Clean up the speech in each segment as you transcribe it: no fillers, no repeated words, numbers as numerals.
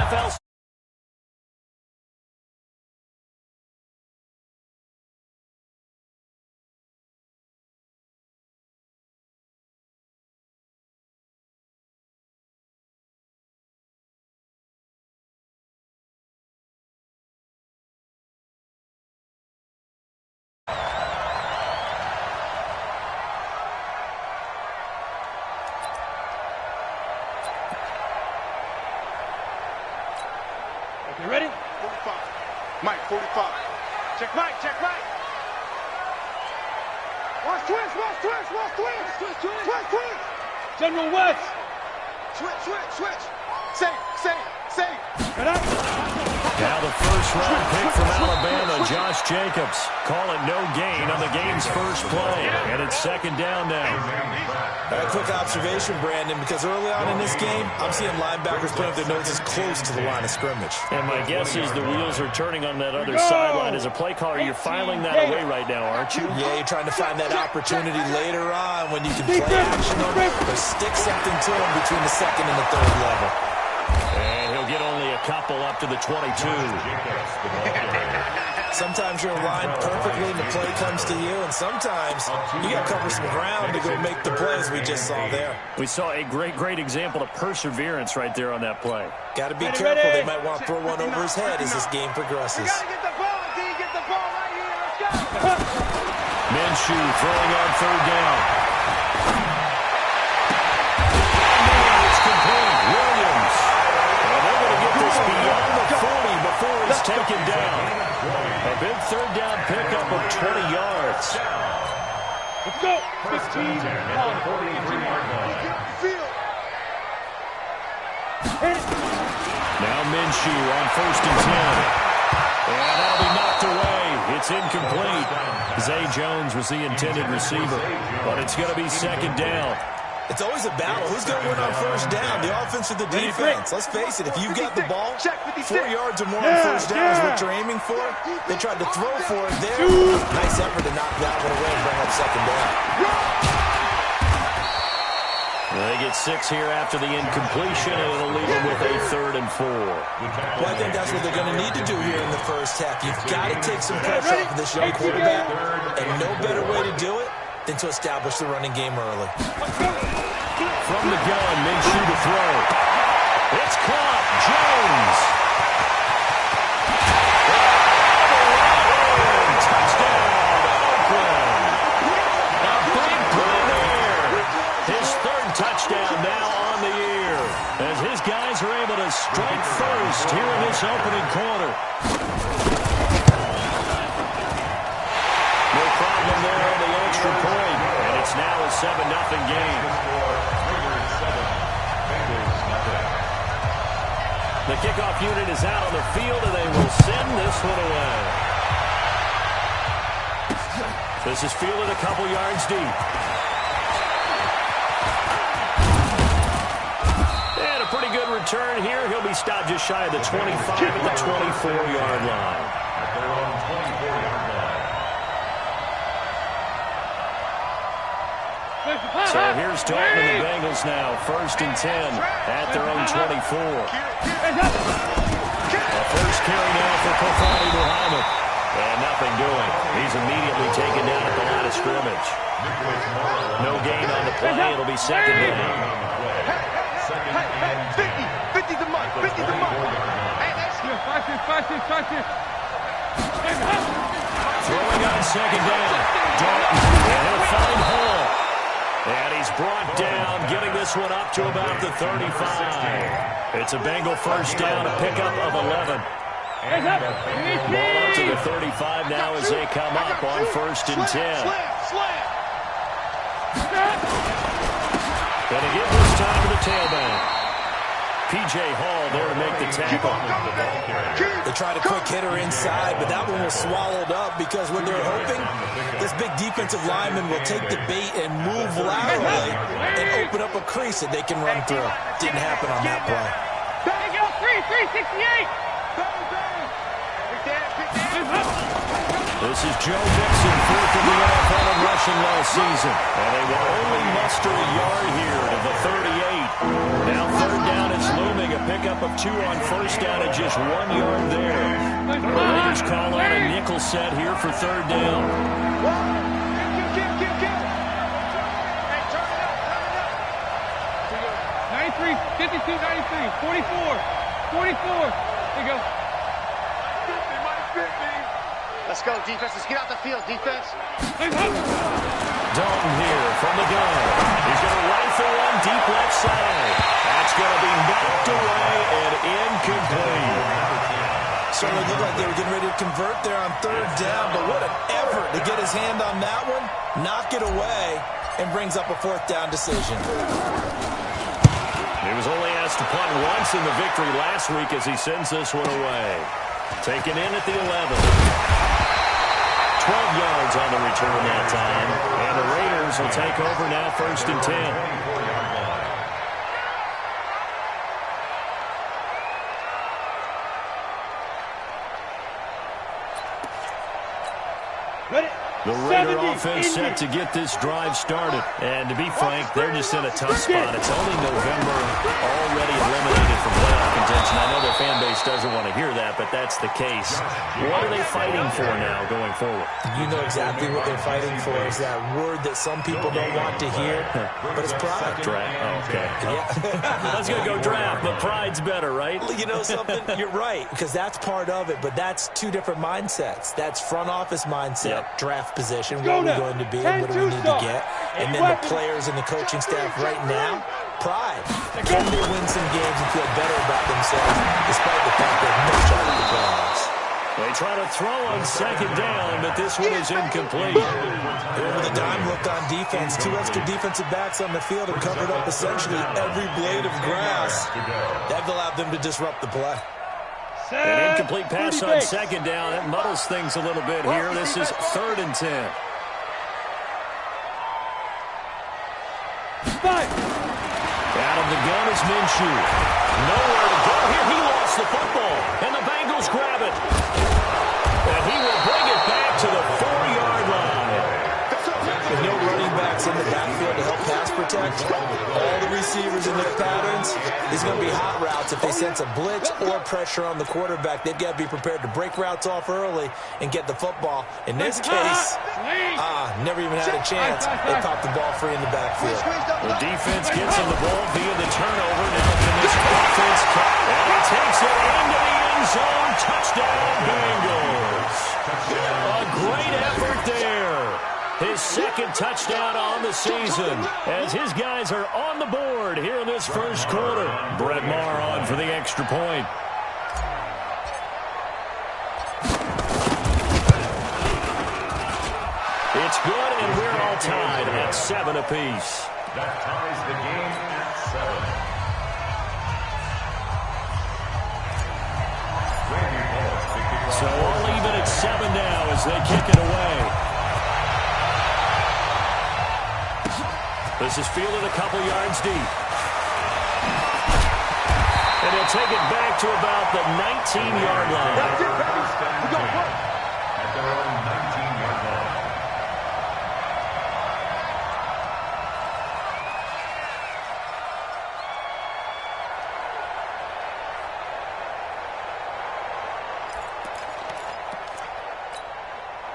NFL. You ready? 45. Mike, 45. Check Mike, check Mike. Watch twist, watch twist, watch twist. Twist, twist. Twist, twist. General West. Switch, switch, switch. Safe. Get up. Now the first-round pick from Alabama, Josh Jacobs. Call it no gain on the game's first play. And it's second down now. A quick observation, Brandon, because early on in this game, I'm seeing linebackers putting up their noses close to the line of scrimmage. And my guess is the wheels are turning on that other sideline. As a play caller, you're filing that away right now, aren't you? Yeah, you're trying to find that opportunity later on when you can play action on it or stick something to them between the second and the third level. And he'll get only a couple up to the 22. Sometimes you're aligned perfectly and the play comes to you, and sometimes you got to cover some ground to go make the plays we just saw there. We saw a great example of perseverance right there on that play. Got to be careful. They might want to throw one over his head as this game progresses. You got to get the ball, D. Get the ball right here. Let's go. Minshew throwing on third down. It's complete. Williams. And they're going to get this beyond the 40 before he's taken down. A big third down pickup of 20 yards. Let's go. 15 on 43-yard line. Now Minshew on 1st and 10. And that'll be knocked away. It's incomplete. Zay Jones was the intended receiver, but it's going to be second down. It's always a battle. Who's going to win on first down, the offense or the defense? Let's face it, if you've got the ball, 4 yards or more on first down is what you're aiming for. They tried to throw for it there. Nice effort to knock that one away and bring up second down. They get 6 here after the incompletion, and it'll leave them with a 3rd and 4. Well, I think that's what they're going to need to do here in the first half. You've got to take some pressure off of this young quarterback, and no better way to do it than to establish the running game early. From the gun, Minshew to throw. It's caught. Jones. Touchdown, Oakland. A big play there. His 3rd touchdown now on the year, as his guys are able to strike first here in this opening quarter. No problem there on the extra point, and it's now a 7-0 game. The kickoff unit is out on the field, and they will send this one away. This is fielded a couple yards deep. And a pretty good return here. He'll be stopped just shy of the 25 at the 24-yard line. At their own 24-yard line. So here's Dalton and the Bengals now, 1st and 10 at their own 24. A first carry now for Kofani Muhammad. And nothing doing. He's immediately taken down at the line of scrimmage. No gain on the play. It'll be second down. 50 the mark, 50 the mark. Hey, that's here. 5-6. Throwing on second down. Dalton, and he'll find Hall. And he's brought down, getting this one up to about the 35. It's a Bengal first down, a pickup of 11. Ball up to the 35 now as they come up on 1st and 10. Gonna give this time to the tailback. P.J. Hall there to make the tackle. They tried a quick hitter inside, but that one was swallowed up because when they're hoping, this big defensive lineman will take the bait and move laterally and open up a crease that they can run through. Didn't happen on that play. 368. This is Joe Mixon, 4th in the NFL in rushing last season. And they will only muster a yard here to the 38. Now 3rd down is looming, a pickup of of 2 on first down and just 1 yard there. The Raiders call on a nickel set here for third down. Hey, turn it up, turn it up. 93, 52, 93, 44, 44. There you go. 50, minus 50. Let's go, defense. Let's get out the field, defense. Dalton here from the gun. He's going to rifle one deep left side. That's going to be knocked away and incomplete. Certainly looked like they were getting ready to convert there on third down, but what an effort to get his hand on that one, knock it away, and brings up a fourth down decision. He was only asked to punt once in the victory last week as he sends this one away. Taken in at the 11. 12 yards on the return that time. And the Raiders will take over now, 1st and 10. Ready? The Raider offense set to get this drive started. And to be frank, they're just in a tough spot. It's only November, already eliminated from playoff contention. I know their fan base doesn't want to hear that, but that's the case. What are they fighting for now going forward? You know exactly what they're fighting for is that word that some people don't want to hear, but it's pride. Draft. Oh, okay. Yeah. I was going to go draft, but pride's better, right? You know something? You're right, because that's part of it, but that's two different mindsets. That's front office mindset, draft position, where we're going to be and what do we need to get. And then the players and the coaching staff right now, pride. Can they win some games and feel better about themselves despite the fact they have no shot at the playoffs? They try to throw on 2nd down, but this one is incomplete. Over the dime look on defense. 2 extra defensive backs on the field and covered up essentially every blade of grass. That allowed them to disrupt the play. An incomplete pass on 2nd down. That muddles things a little bit here. This is 3rd and 10. Out of the gun is Minshew. Nowhere to go here. He lost the football, and the Bengals grab it. And he will bring it back to the 4-yard line. With no running backs in the backfield to help pass protect, all the receivers in their patterns, there's going to be hot routes. If they sense a blitz or pressure on the quarterback, they've got to be prepared to break routes off early and get the football. In this case, never even had a chance. They popped the ball free in the backfield. The defense gets on the ball via the turnover. Now can this offense cut? And he takes it into the end zone. Touchdown, Bengals. A great effort there. His 2nd touchdown on the season as his guys are on the board here in this 1st quarter. Brett Maher on for the extra point. It's good, and we're all tied at 7 apiece. That ties the game at 7. So all even at 7 now as they kick it away. This is fielded a couple yards deep. And he'll take it back to about the 19-yard line. That's it, baby. We got work. At their own 19-yard line.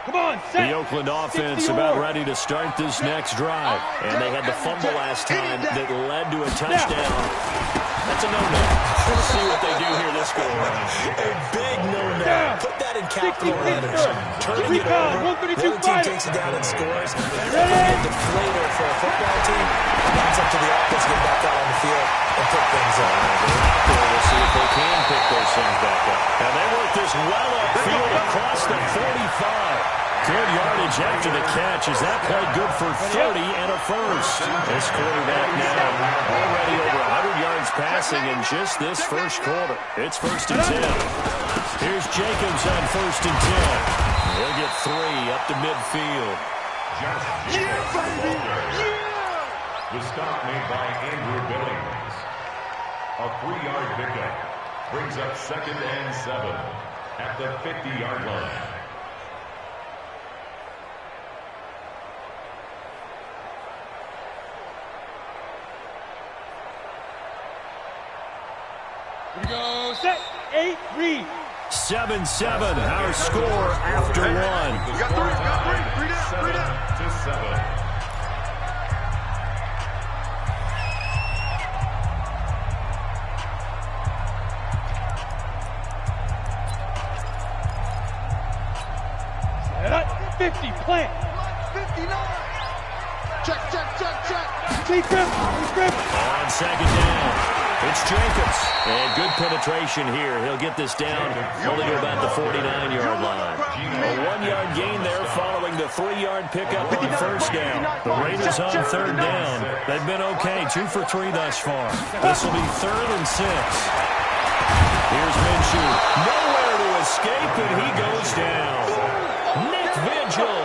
Come on, set. The Oakland offense about ready to start this next drive. And they had the fumble last time that led to a touchdown. That's a no-no. Let's see what they do here this go around. A big no-no. Put that in capital letters. Turning it over. One team takes it down and scores. That could be a deflator for a football team. That's up to the offense to get back out on the field and pick things up. We'll see if they can pick those things back up. And they work this well upfield across the 45. Good yardage after the catch as that played good for 30 and a first. This quarterback now already over 100 yards passing in just this 1st quarter. It's 1st and 10. Here's Jacobs on 1st and 10. He'll get 3 up to midfield. Yeah, baby! Yeah! The stop made by Andrew Billings. A 3-yard pickup brings up 2nd and 7 at the 50-yard line. Here we go. Set. 8, read. 7-7, our score after one. You got three. 7-7. Set up. 50, plant. 59. Check. Keep grip. On second down, it's Jacobs. And good penetration here. He'll get this down only to about the 49-yard line. A 1-yard gain there following the 3-yard pickup on first down. The Raiders on third down. They've been okay, 2 for 3 thus far. This will be 3rd and 6. Here's Minshew. Nowhere to escape, and he goes down. Nick Vigil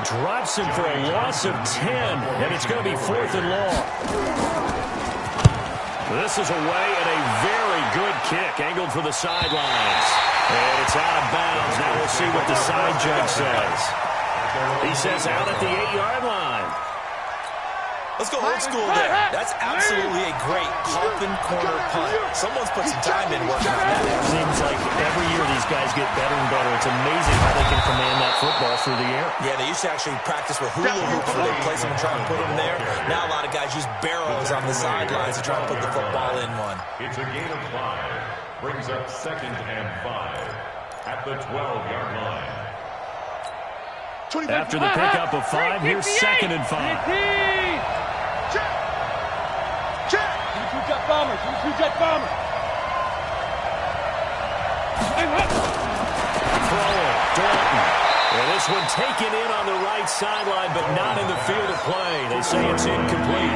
drops him for a loss of 10, and it's going to be 4th and long. This is away and a very good kick, angled for the sidelines. And it's out of bounds. Now we'll see what the side judge says. He says out at the 8-yard line. Let's go old school there. That's absolutely a great coffin corner punt. Someone's put some time in working on that. It seems like every year these guys get better and better. It's amazing how they can command that football through the air. Yeah, they used to actually practice with hula hoops where they place them and try and put them there. Now a lot of guys use barrels on the sidelines to try and put the football in one. It's a gain of 5. Brings up 2nd and 5 at the 12-yard line. After the pickup of 5, here's 2nd and 5. Check. 2-jet bomber. 2-jet bomber. Throwing, Dalton. And this one taken in on the right sideline, but not in the field of play. They say it's incomplete.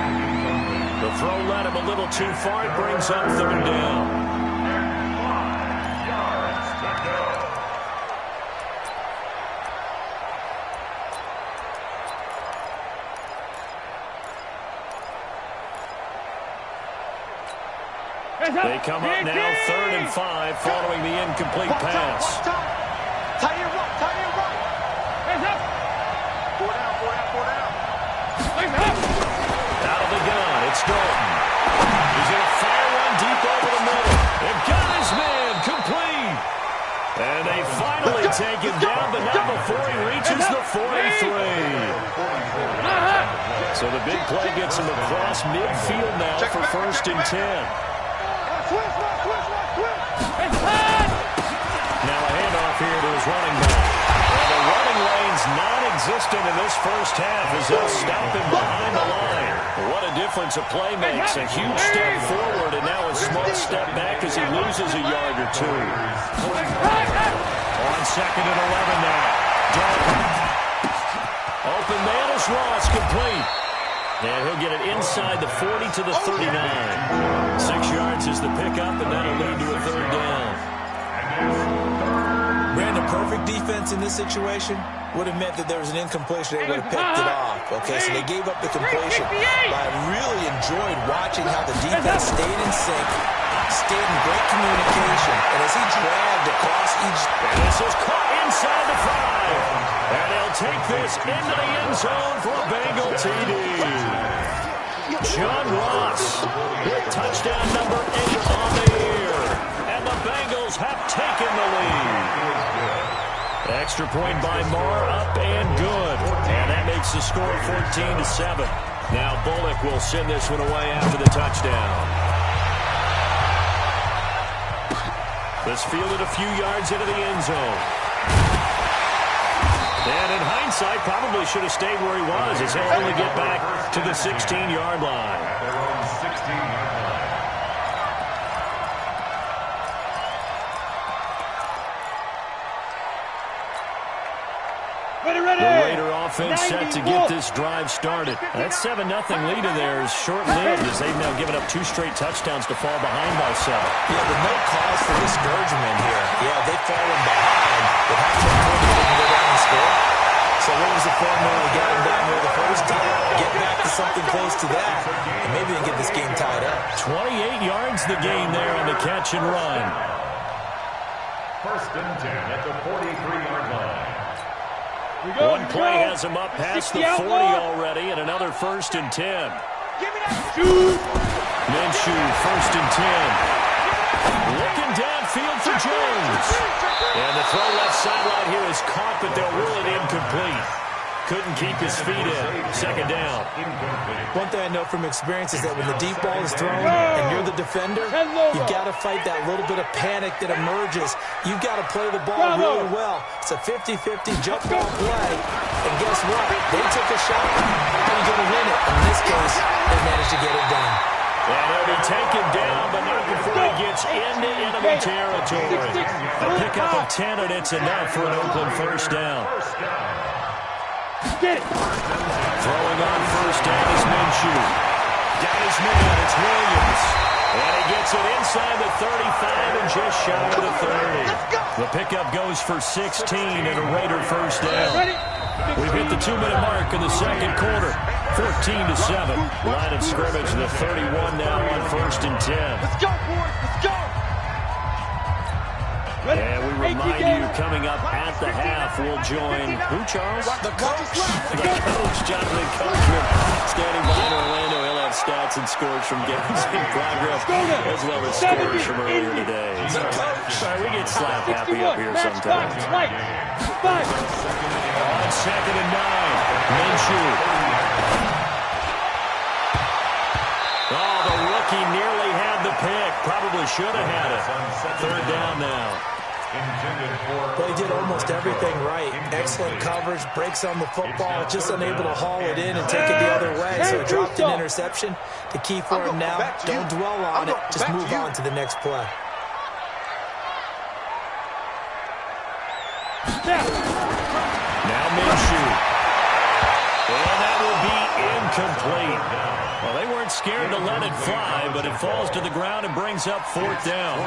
The throw led him a little too far. It brings up 3rd down. They come up now 3rd and 5 following the incomplete pass. Tight end right. Hands up. 4 down. Hands up. Out of the gun, it's Dalton. He's going to fire one deep over the middle. They've got his man complete. And they finally take him down, but not before he reaches the 43. So the big play gets him across midfield now for 1st and 10. Now a handoff here to his running back. And the running lane's non-existent in this first half as they'll stop him behind the line. What a difference a play makes. A huge step forward and now a small step back as he loses a yard or 2. On 2nd and 11 now. Dalton. Open man is Ross, complete. And he'll get it inside the 40 to the 39. 6 yards is the pickup, and that'll lead to a 3rd down. Brandon, perfect defense in this situation would have meant that there was an incompletion. They would have picked it off. Okay, so they gave up the completion. But I really enjoyed watching how the defense stayed in sync, stayed in great communication, and as he dragged across each... And this is caught inside the 5. And they'll take this into the end zone for a Bengal TD. John Ross with touchdown number 8 on the year. And the Bengals have taken the lead. Extra point by Marr, up and good. And that makes the score 14-7. Now Bullock will send this one away after the touchdown. This fielded a few yards into the end zone. And in hindsight, probably should have stayed where he was as he'll only get back to the 16-yard line. Their own 16-yard line. Ready. The Raider offense set to get this drive started. That 7-0 lead of theirs short-lived as they've now given up 2 straight touchdowns to fall behind by 7. Yeah, but no cause for discouragement here. Yeah, they've fallen behind. But half the time they can go down and score. So what was the formula to get them down there the first time? Get back to something close to that. And maybe they get this game tied up. 28 yards the gain there on the catch and run. 1st and 10 at the 43-yard line. One play has him up past the 40 already, and another 1st and 10. Shoot. Minshew, 1st and 10. Looking downfield for Jones. And the throw left sideline here is caught, but they'll rule it incomplete. Couldn't keep his feet in. Second down. One thing I know from experience is that when the deep ball is thrown and you're the defender, you've got to fight that little bit of panic that emerges. You've got to play the ball really well. It's a 50-50 jump ball play. And guess what? They took a shot. How are you going to win it? In this case, they managed to get it done. And he'll be taken down, but not before he gets into enemy territory. A pickup of 10, and it's enough for an Oakland first down. Get it. Throwing on first down is Minshew. Down his man, it's Williams. And he gets it inside the 35 and just shy of the 30. The pickup goes for 16 and a Raider first down. We've hit the 2-minute mark in the second quarter. 14-7. Line of scrimmage, the 31 now on first and 10. Let's go, boys. Let's go. And we remind you, coming up at the half, we'll join who, Charles? The coach. The coach, Jonathan Coachman, standing by in Orlando. He'll have stats and scores from games in progress, as well as scores from earlier today. Sorry, we get slap happy up here sometimes. On second and 9, Minshew. Oh, the rookie nearly had the pick. Probably should have had it. Third down now. Well, he did almost everything right. Excellent coverage, breaks on the football, just unable to haul it in and take it the other way, so it dropped an interception. The key for him now, don't dwell on it, just move on to the next play. Now Minshew. And that will be incomplete. Well, they weren't scared to let it fly, but it falls to the ground and brings up fourth down.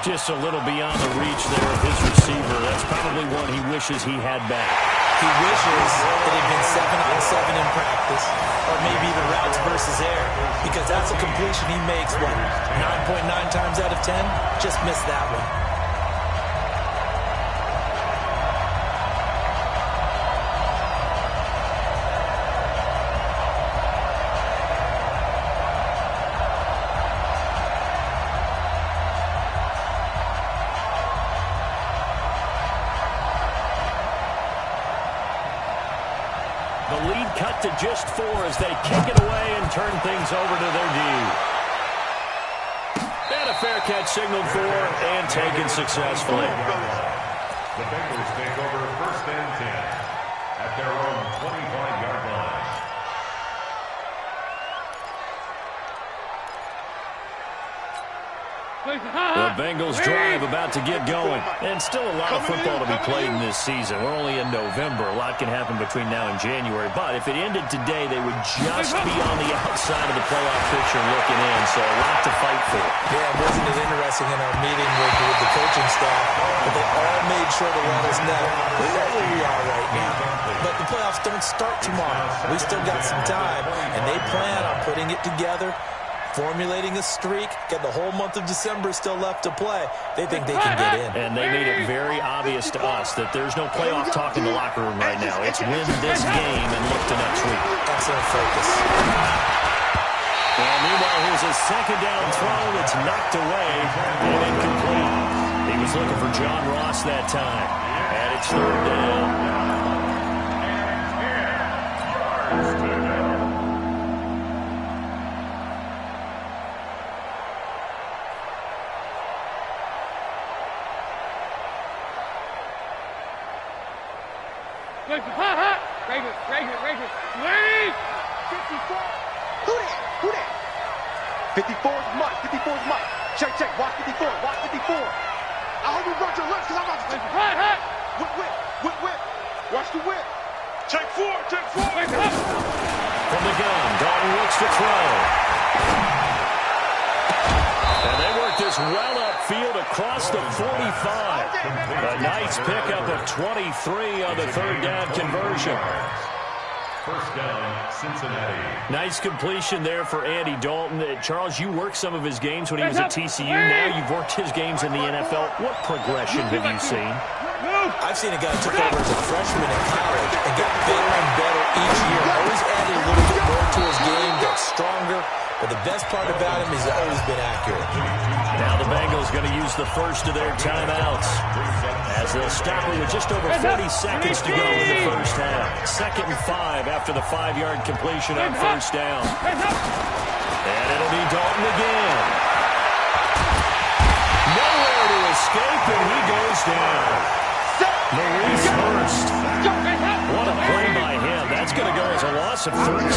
Just a little beyond the reach there of his receiver. That's probably one he wishes he had back. He wishes that he'd been 7-on-7 in practice, or maybe even routes versus air, because that's a completion he makes, what, 9.9 times out of 10? Just missed that one. The lead cut to just 4 as they kick it away and turn things over to their D. And a fair catch signaled for and taken successfully. The Bengals take over first and 10 at their own 25-yard line. The Bengals drive about to get going. And still a lot of football to be played in this season. We're only in November. A lot can happen between now and January. But if it ended today, they would just be on the outside of the playoff picture looking in. So a lot to fight for. Yeah, wasn't it interesting in our meeting with the coaching staff, but they all made sure to let us know we're where we are right now. But the playoffs don't start tomorrow. We still got some time, and they plan on putting it together, formulating a streak, get the whole month of December still left to play. They think they can get in. And they made it very obvious to us that there's no playoff talk in the locker room right now. It's win this game and look to next week. Excellent focus. And meanwhile, here's a second down throw that's knocked away and incomplete. He was looking for John Ross that time. And it's third down. Rager. Leave! 54. Who that? 54 is Mike. 54 is Mike. Check. Watch 54. I hope you brought your lips because I'm about to... Whip. Watch the whip. Check 4. From the gun, Dalton looks to throw. And they work this well upfield across the 45. A nice pickup of 23 on the third down conversion. First down, Cincinnati. Nice completion there for Andy Dalton. Charles, you worked some of his games when he was at TCU. Now you've worked his games in the NFL. What progression have you seen? I've seen a guy who took over as a freshman in college and got better and better each year. Always added a little bit more to his game, got stronger. but the best part about him is he's always been accurate. Now the Bengals going to use the first of their timeouts as they'll stop it with just over 40 seconds to go in the first half. 2nd and 5 after the 5-yard completion on first down. And it'll be Dalton again. Nowhere to escape, and he goes down. Maurice Hurst. What a play by him. That's going to go as a loss of 13. 4th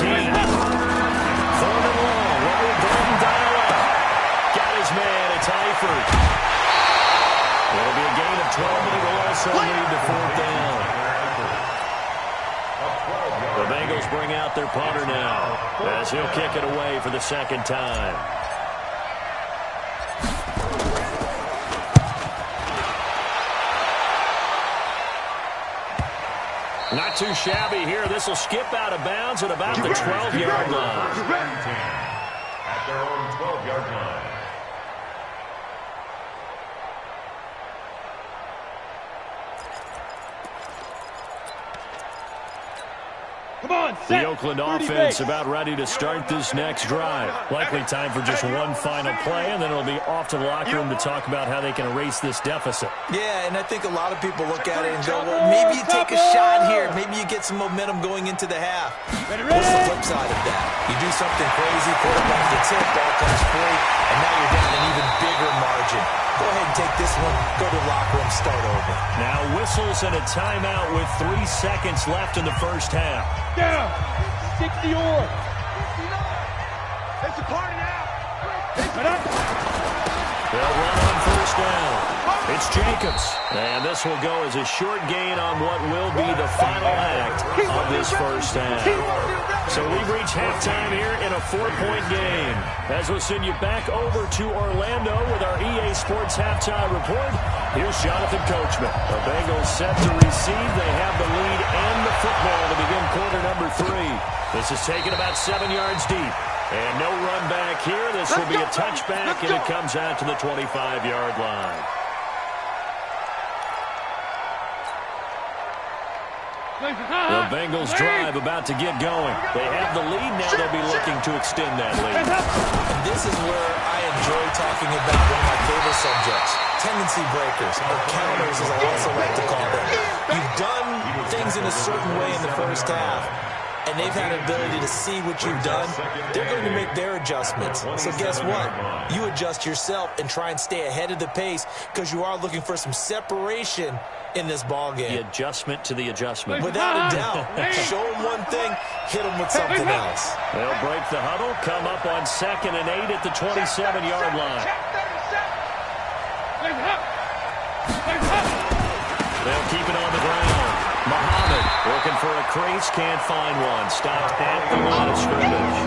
and long. What will Dalton dial up? Got his man. It's Eifert. It'll be a gain of 12, but it will also lead to 4th down. The Bengals bring out their punter now as he'll kick it away for the 2nd time. Not too shabby here. This will skip out of bounds at about the 12-yard line. At their own 12-yard line. The Oakland offense about ready to start this next drive. Likely time for just one final play, and then it'll be off to the locker room to talk about how they can erase this deficit. Yeah, and I think a lot of people look at it and go, well, maybe you take a shot here. Maybe you get some momentum going into the half. What's the flip side of that? You do something crazy, quarterback gets hit, ball comes free, and now you're down an even bigger margin. Go ahead and take this one, go to the locker room, start over. Now whistles and a timeout with 3 seconds left in the first half. Down. 60 or. It's a party now. They'll run on first down. It's Jacobs. And this will go as a short gain on what will be the final act of this first half. So we reach halftime here in a 4-point game. As we'll send you back over to Orlando with our EA Sports Halftime Report, here's Jonathan Coachman. The Bengals set to receive. They have the lead and the football to begin quarter number 3. This is taken about 7 yards deep. And no run back here. This will be a touchback, and it comes out to the 25-yard line. The Bengals drive about to get going. They have the lead. Now they'll be looking to extend that lead. And this is where I enjoy talking about one of my favorite subjects, tendency breakers, or counters as I also like to call them. You've done things in a certain way in the first half, and they've had an ability to see what you've done. They're going to make their adjustments. So guess what? You adjust yourself and try and stay ahead of the pace because you are looking for some separation in this ball game. The adjustment to the adjustment. Without a doubt. Show them one thing, hit them with something else. They'll break the huddle, come up on 2nd and 8 at the 27-yard line. They'll keep it on the ground. Muhammad looking for a crease, can't find one. Stopped at the line of scrimmage.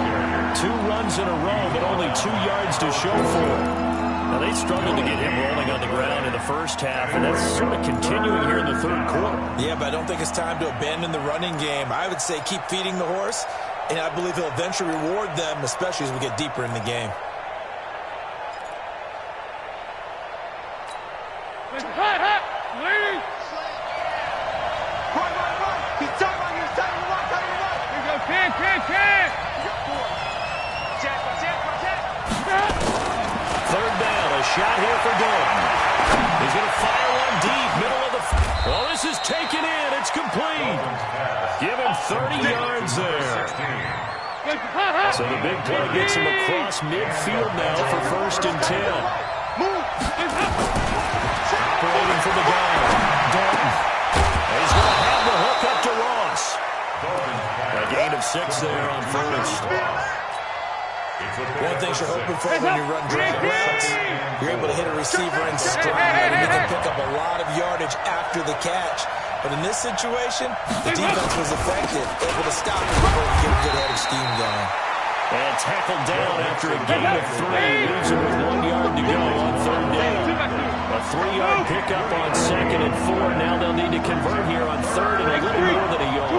2 runs in a row, but only 2 yards to show for it. Now, they struggled to get him rolling on the ground in the first half, and that's sort of continuing here in the 3rd quarter. Yeah, but I don't think it's time to abandon the running game. I would say keep feeding the horse, and I believe he'll eventually reward them, especially as we get deeper in the game. Shot here for Dalton. He's going to fire one deep, middle of the... Well, this is taken in. It's complete. Give him 30 yards there. So the big play gets him across midfield now for 1st and 10. Operating for the guy, Dalton. He's going to have the hook up to Ross. A gain of 6 there on 1st. One thing you're hoping for when you run drag routes, you're able to hit a receiver in stride, and you can pick up a lot of yardage after the catch. But in this situation, the defense was effective, able to stop him before he get a good head of steam going. And tackled down after a gain of 3. Leaves him with 1 yard to go on 3rd down. A 3-yard pickup on 2nd and 4. Now they'll need to convert here on 3rd and a little more than a yard.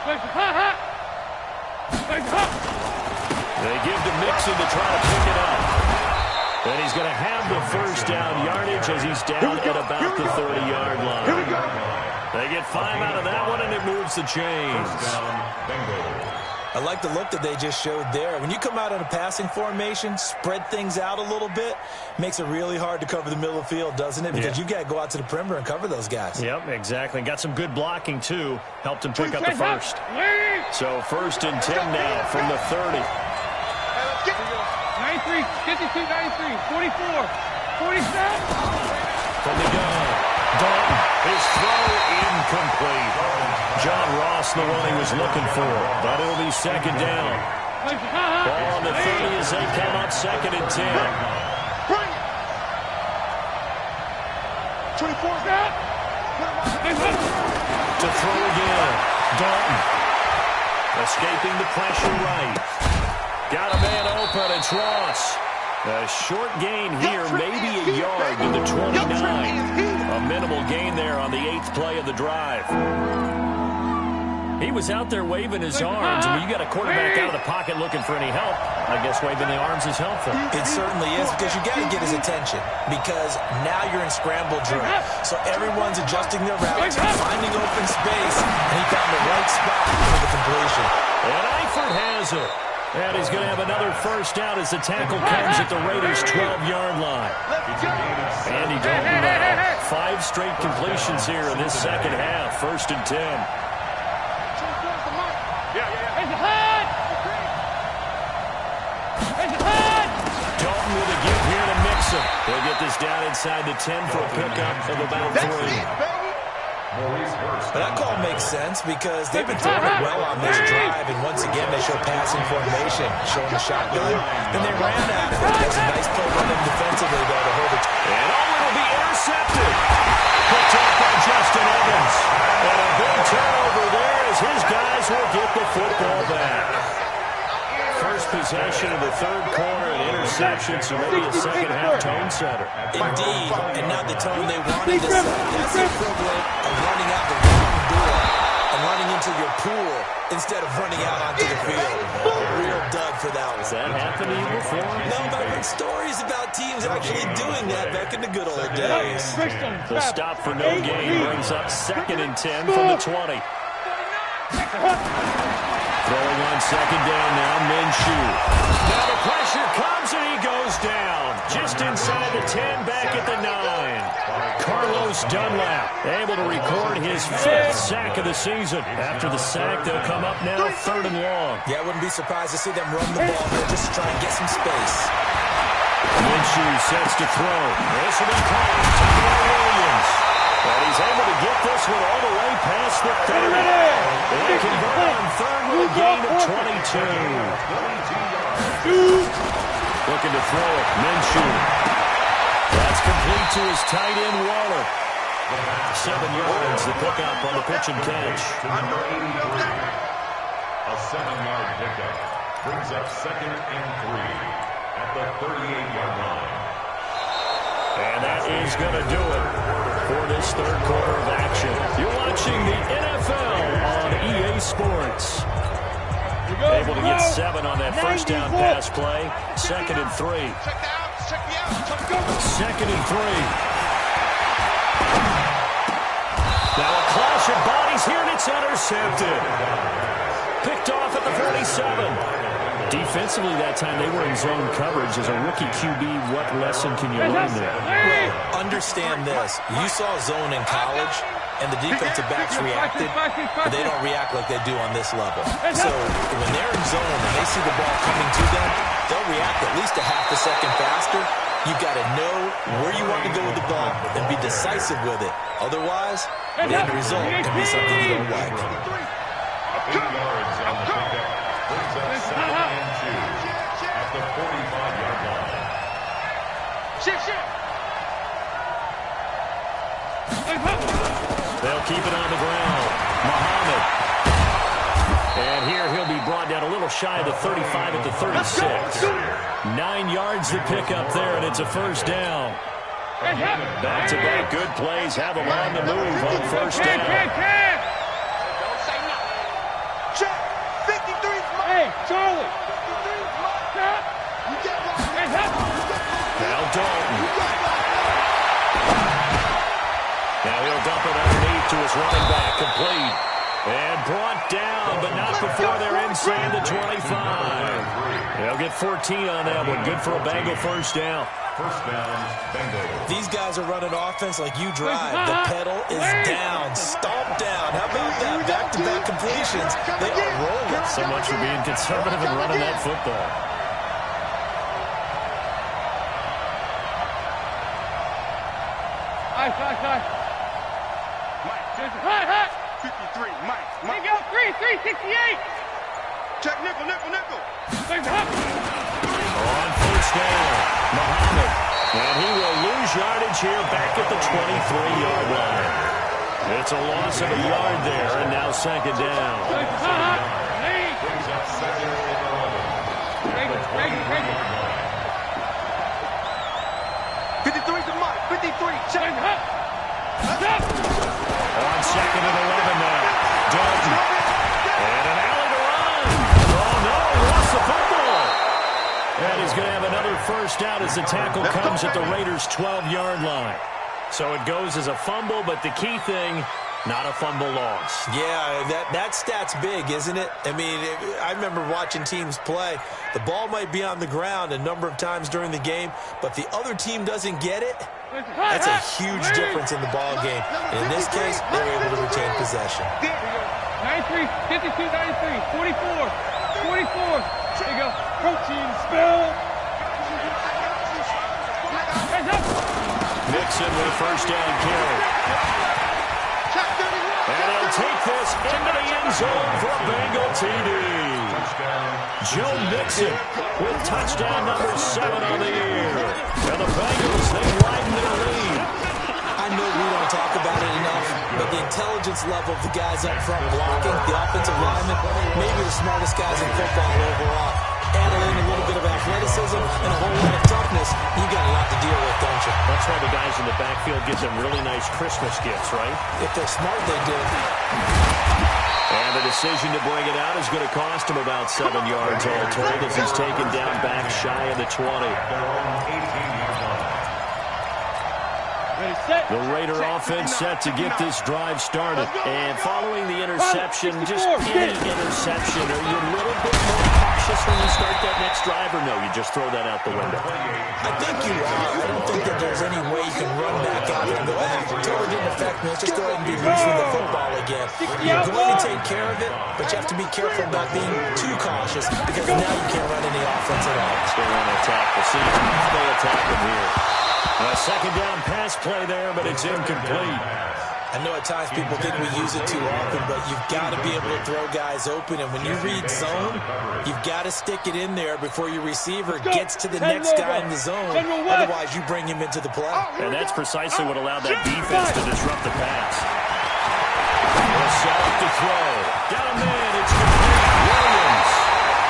They give to Mixon to try to pick it up. And he's going to have the 1st down yardage as he's down at about the 30-yard line. They get 5 out of that one, and it moves the chains. First down, Bengals. I like the look that they just showed there. When you come out on a passing formation, spread things out a little bit, makes it really hard to cover the middle of the field, doesn't it? Because you got to go out to the perimeter and cover those guys. Yep, exactly. Got some good blocking, too. Helped him pick up the first. So 1st and 10 now from the 30. 93, 52, 93, 44, 47. From the gun, Dalton, his throw incomplete. John Ross, the one he was looking for, but it'll be 2nd down. Ball on the 30 as they come up 2nd and 10. Bring it. 24. To throw again, Dalton. Escaping the pressure right. Got a man open, it's Ross. A short gain here, maybe a yard to the 29. A minimal gain there on the 8th play of the drive. He was out there waving his arms. I mean, you got a quarterback out of the pocket looking for any help. I guess waving the arms is helpful. It certainly is, because you got to get his attention, because now you're in scramble drill. So everyone's adjusting their routes, finding open space, and he found the right spot for the completion. And Eifert has it. And he's going to have another first down as the tackle comes at the Raiders' 12-yard line. Andy Dalton now. 5 straight completions here in this second half. 1st and 10. Dalton with a give here to Mixon. He'll get this down inside the 10 for a pickup of about 3. But that call makes sense because they've been throwing it well on this drive, and once again they show passing formation, showing the shotgun. Then they ran at it. That's a nice play by them defensively, though, to hold it. And it'll be intercepted. Picked up by Justin Evans. And a big turnover there as his guys will get the football back. First possession of the 3rd quarter, an interception, so maybe a second-half tone setter. Indeed, and not the tone they wanted to set. That's the equivalent of running out the wrong door and running into your pool instead of running out onto the field. A real dud for that one. Has that happened to you before? No, but I've heard stories about teams actually doing that back in the good old days. The stop for no gain brings up 2nd and 10 from the 20. Throwing on 2nd down now, Minshew. Now the pressure comes and he goes down. Just inside the 10, back at the 9. Carlos Dunlap able to record his 5th sack of the season. After the sack, they'll come up now 3rd and long. Yeah, I wouldn't be surprised to see them run the ball here just to try and get some space. Minshew sets to throw. This will be caught. Tyrell Williams. And he's able to get this one all the way past the 30. They convert on 3rd with a gain of 22. Looking to throw it. Minshew. That's complete to his tight end, Waller. 7 yards, the pickup on the pitch and catch. Number 83. A 7-yard pickup brings up 2nd and 3 at the 38-yard line. And that is going to do it for this 3rd quarter of action. You're watching the NFL on EA Sports. Able to get 7 on that first down pass play. 2nd and 3. 2nd and 3. Now a clash of bodies here, and it's intercepted. Picked off at the 47. Defensively that time, they were in zone coverage. As a rookie QB, what lesson can you learn there? Well, understand this. You saw zone in college, and the defensive backs reacted, but they don't react like they do on this level. So when they're in zone and they see the ball coming to them, they'll react at least a half a second faster. You've got to know where you want to go with the ball and be decisive with it. Otherwise, the end result can be something you don't like. 8 yards on the pickup. Brings up 2nd and 2 at the 45-yard line. They'll keep it on the ground. Muhammad. And here he'll be brought down a little shy of the 35 at the 36. 9 yards to pick up there, and it's a first down. Back-to-back good plays have them on the move on first down. Hey, Charlie. Now Dalton. Now he'll dump it underneath to his running back, complete. And brought down, but not before they're inside the 25. They'll get 14 on that one. Good for a Bengal first down. First down, Bengal. These guys are running offense like you drive. The pedal is down, stomp down. How about that? Back-to-back completions. They are rolling. So much for being conservative and running that football. High. High. 53, Mike. Go, 368. Check nickel. On first down, Muhammad. And he will lose yardage here back at the 23-yard line. It's a loss of a yard there, and now second down. Brings up second and 11. 53 to Mike. 53, check. On second and 11 now. Dalton. And an alley to run. Oh, no, lost the football. And he's going to have another first down as the tackle comes at the Raiders' 12-yard line. So it goes as a fumble, but the key thing, not a fumble loss. Yeah, that stat's big, isn't it? I mean, I remember watching teams play. The ball might be on the ground a number of times during the game, but the other team doesn't get it. That's a huge difference in the ball game. And in this case, they were able to retain possession. 93, 52, 93, 44. There you go. Protein spill. Nixon with a first down carry. And he'll take this into the end zone for a Bengal TD. Joe Mixon with touchdown number 7 on the year. And the Bengals, they widen their lead. I know we don't talk about it enough, but the intelligence level of the guys up front blocking, the offensive linemen, maybe the smartest guys in football overall. Add in a little bit of athleticism and a whole lot of toughness, you got a lot to deal with, don't you? That's why the guys in the backfield get them really nice Christmas gifts, right? If they're smart, they do. And the decision to bring it out is going to cost him about 7 yards all told as he's taken down back shy of the 20. The Raider offense set to get this drive started. And following the interception, just any interception, are you a little bit more cautious when you start that next drive, or no, you just throw that out the window? I think you are. I don't think that there's any way you can run back out and go, totally didn't affect me. Let's just go ahead and be loose with the football again. You're going to take care of it, but you have to be careful about being too cautious because now you can't run any offense at all. They want to attack. We'll see how they attack them here. A second down pass play there, but it's incomplete. I know at times people think we use it too often, but you've got to be able to throw guys open. And when you read zone, you've got to stick it in there before your receiver gets to the next guy in the zone. Otherwise, you bring him into the play. And that's precisely what allowed that defense to disrupt the pass. Set up to throw. Got a man. It's Williams.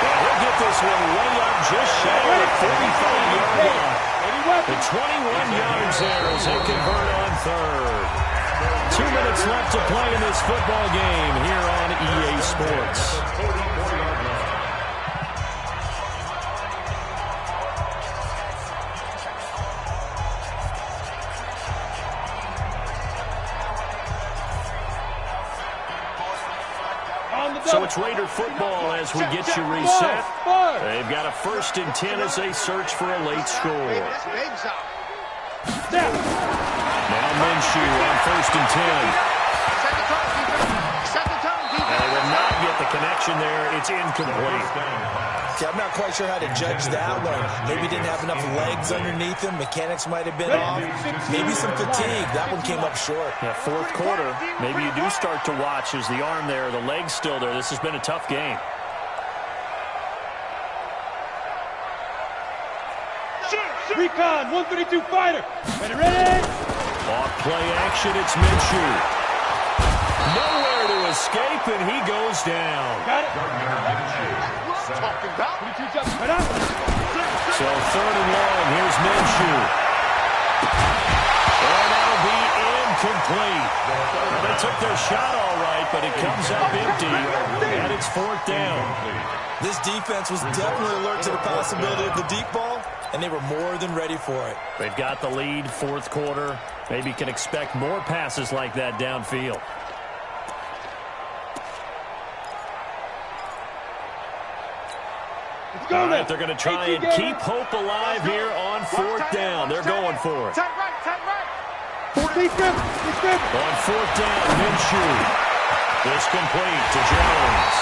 And he'll get this one way up just shy of the 45-yard line. The 21 yards there as they convert on third. 2 minutes left to play in this football game here on EA Sports. So it's Raider football as we get you reset. They've got a 1st and 10 as they search for a late score. Now Minshew on 1st and 10. And they will not get the connection there. It's incomplete. See, I'm not quite sure how to judge that one. Maybe didn't have enough legs underneath him. Mechanics might have been off. Maybe some fatigue. That one came up short. Yeah, 4th quarter. Maybe you do start to watch as the arm there, the leg's still there. This has been a tough game. Recon, 132 fighter. Ready? Off play action, it's Minshew. Nowhere to escape, and he goes down. Got it. Talking about. So 3rd and long, here's Minshew. And that'll be incomplete. Well, they took their shot all right, but it comes up empty, and it's 4th down. This defense was definitely alert to the possibility of the deep ball, and they were more than ready for it. They've got the lead, 4th quarter. Maybe can expect more passes like that downfield. All right, they're going to try and keep hope alive here on fourth down. They're going for it. Tight right, tight right. On fourth down, Minshew. This complete to Jones.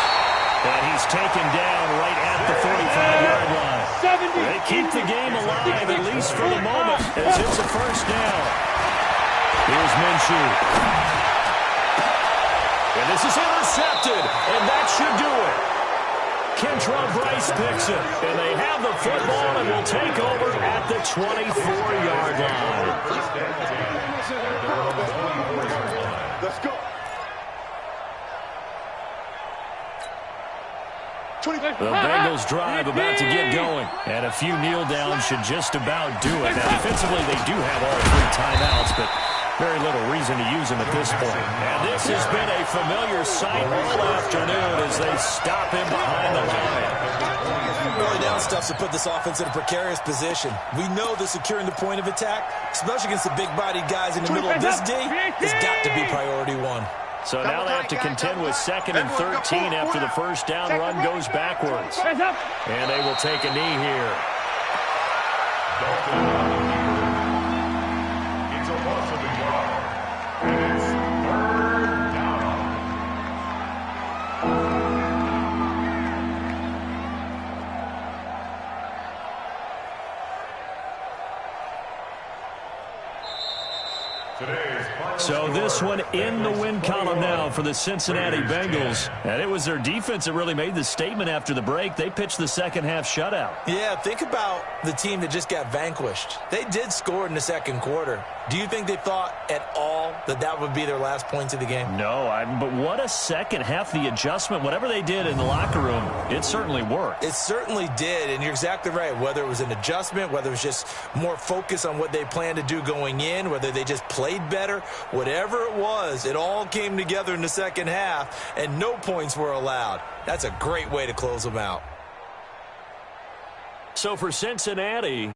And he's taken down right at the 45-yard line. They keep the game alive, at least for the moment, as it's a first down. Here's Minshew. And this is intercepted, and that should do it. Kentrell Bryce picks it, and they have the football and will take over at the 24-yard line. Let's go. The Bengals drive about to get going, and a few kneel downs should just about do it. Now, defensively, they do have all 3 timeouts, but very little reason to use them at this point. And this has been a familiar sight all afternoon as they stop him behind the line. Early down stuff to put this offense in a precarious position. We know that securing the point of attack, especially against the big-bodied guys in the middle of this D, has got to be priority 1. So now they have to contend with 2nd and 13 after the first down run goes backwards. And they will take a knee here. It's a loss of a yard. And it's 3rd down. So this one in the win column now for the Cincinnati Bengals. And it was their defense that really made the statement after the break. They pitched the second-half shutout. Yeah, think about the team that just got vanquished. They did score in the second quarter. Do you think they thought at all that that would be their last points of the game? No, but what a second half. The adjustment, whatever they did in the locker room, it certainly worked. It certainly did, and you're exactly right. Whether it was an adjustment, whether it was just more focus on what they planned to do going in, whether they just played better, whatever it was, it all came together in the second half, and no points were allowed. That's a great way to close them out. So for Cincinnati,